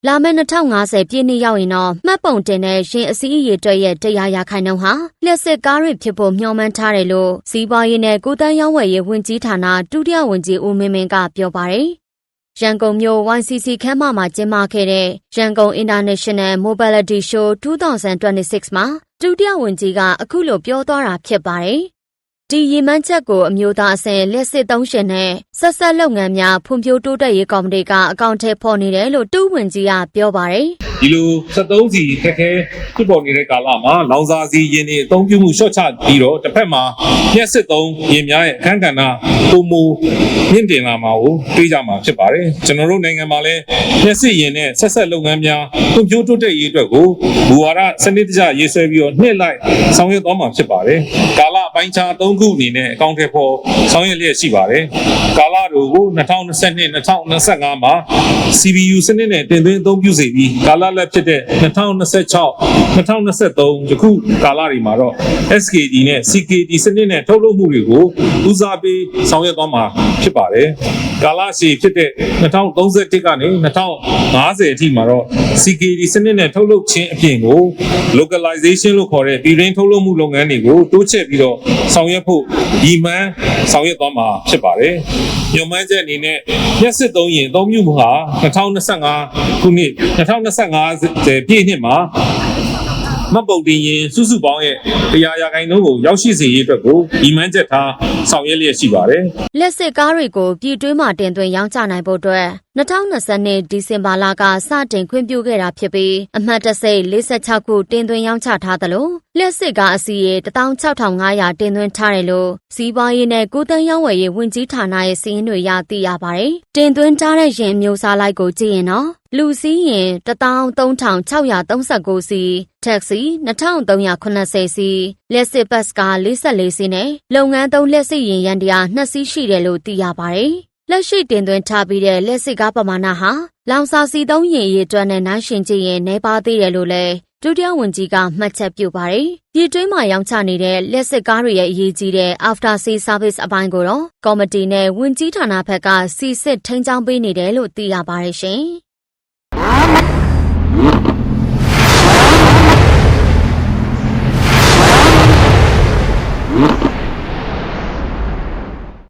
လာမယ့်2050ပြည့်နှစ်ရောက်ရင်တော့မှတ်ပုံတင်တဲ့ရှင်အစည်းအဝေးတွေရဲ့100%ဟာလျှက်စစ်ကားတွေဖြစ်ဖို့မျှော်မှန်းထားတယ်လို့စီးပွားရေးနဲ့ကုသရေးဝယ်ရေးဝန်ကြီးဌာနဒုတိယဝန်ကြီးဦးမင်းမင်းကပြောပါတယ်။ရန်ကုန်မြို့ YCC ခန်းမမှာကျင်းပခဲ့တဲ့ရန်ကုန် International Mobility Show 2026မှာဒုတိယဝန်ကြီးကအခုလိုပြောသွားတာဖြစ်ပါတယ်။ဒီရည်မှန်းချက်ကိုအမျိုးသားအဆင့်လက်စစ်သုံးရှင်နဲ့ဆက်ဆက်လုပ်ငန်းများဖွံ့ဖြိုးတိုးတက်ရေးကော်မတီကအကောင့်ထဲပေါ်နေတယ်လို့တူဝန်ကြီးကပြောပါတယ်။ဒီလို73စီခက်ခဲဖြစ်ပေါ်နေတဲ့ကာလမှာလောင်စာစီရင်တွေအသုံးပြုမှုလျှော့ချပြီးတော့တစ်ဖက်မှာမျက်စစ်သုံးရင်များရဲ့အခန်းကဏ္ဍပုံမူမြင့်တင်လာမှာကိုတွေးကြမှာဖြစ်ပါတယ်။ကျွန်တော်တို့နိုင်ငံမှာလည်းမျက်စစ်ရင်နဲ့ဆက်ဆက်လုပ်ငန်းများဖွံ့ဖြိုးတိုးတက်ရေးအတွက်ကိုဘူဝါဒစနစ်တကျရေးဆွဲပြီးတော့နှစ်လိုက်ဆောင်ရွက်သွားမှာဖြစ်ပါတယ်။ကာလအပိုင်းခြား3ခုအနေနဲ့အကောင့်ထဲပေါ်ဆောင်ရွက်လျက်ရှိပါတယ်။ကာလတို့ကို2022-2025မှာ CPU စနစ်နဲ့တင်သွင်းအသုံးပြုစေပြီးကာလလက်ဖြစ်တဲ့2026-2023ယခုကာလတွေမှာတော့ SKD နဲ့ CKD စနစ်နဲ့ထုတ်လုပ်မှုတွေကိုဦးစားပေးဆောင်ရွက်သွားမှာဖြစ်ပါတယ်။ကာလရှည်ဖြစ်တဲ့2031ကနေ2050အထိမှာတော့ CKD စနစ်နဲ့ထုတ်လုပ်ခြင်းအပြင်ကို localization လို့ခေါ်တဲ့ပြည်တွင်းထုတ်လုပ်မှုလုပ်ငန်းတွေကိုတိုးချဲ့ပြီးတော့ဆောင်ရွက်ဖို့ဒီမှန်းဆောင်ရွက်သွားမှာဖြစ်ပါတယ်။ညွှန်မှန်းချက်အနေနဲ့မျက်စစ်သုံးရင်အသုံးပြုမှုဟာ2025ခုနှစ်2025ပြည့်နှစ်မှာမှတ်ပုံတင်ရင်စုစုပေါင်းရဲ့100%ကိုရောက်ရှိစေရေးအတွက်ကိုဒီမှန်းချက်ထားဆောင်ရွက်လျက်ရှိပါတယ်။လက်စစ်ကားတွေကိုပြည်တွင်းမှာတင်သွင်းရောင်းချနိုင်ဖို့အတွက်2020ဒီဇင်ဘာလကစတင်ခွင့်ပြုခဲ့တာဖြစ်ပြီးအမှတ်တစိ46ခုတင်သွင်းရောင်းချထားသလိုလက်စစ်ကားအစီးရေ16500တင်သွင်းထားတယ်လို့စီးပွားရေးနဲ့ကုသရေးဝယ်ရေးဝန်ကြီးဌာနရဲ့စီးရင်တွေရသိရပါတယ်။တင်သွင်းထားတဲ့ယာဉ်မျိုးစားလိုက်ကိုကြည့်ရင်တော့လူစီးရင်13639စီးတက်ဆီ2380စီးလက်စစ်ဘတ်စ်ကား44စီးနဲ့လုပ်ငန်းသုံးလက်စစ်ယာဉ်ရန်တရား2စီးရှိတယ်လို့သိရပါတယ်။လက်ရှိတင်သွင်းထားပြီးတဲ့လက်စစ်ကားပမာဏဟာလောင်စာစီသုံးယာဉ်ရည်အတွက်နဲ့နှိုင်းယှဉ်ကြည့်ရင်နှဲပါသေးတယ်လို့လည်းဒုတိယဝန်ကြီးကမှတ်ချက်ပြုပါတယ်။ပြည်တွင်းမှာရောင်းချနေတဲ့လက်စစ်ကားတွေရဲ့အရေးကြီးတဲ့ After Sales Service အပိုင်းကိုတော့ကော်မတီနဲ့ဝန်ကြီးဌာနဘက်ကစီစစ်ထိန်းကျောင်းပေးနေတယ်လို့သိရပါတယ်ရှင်။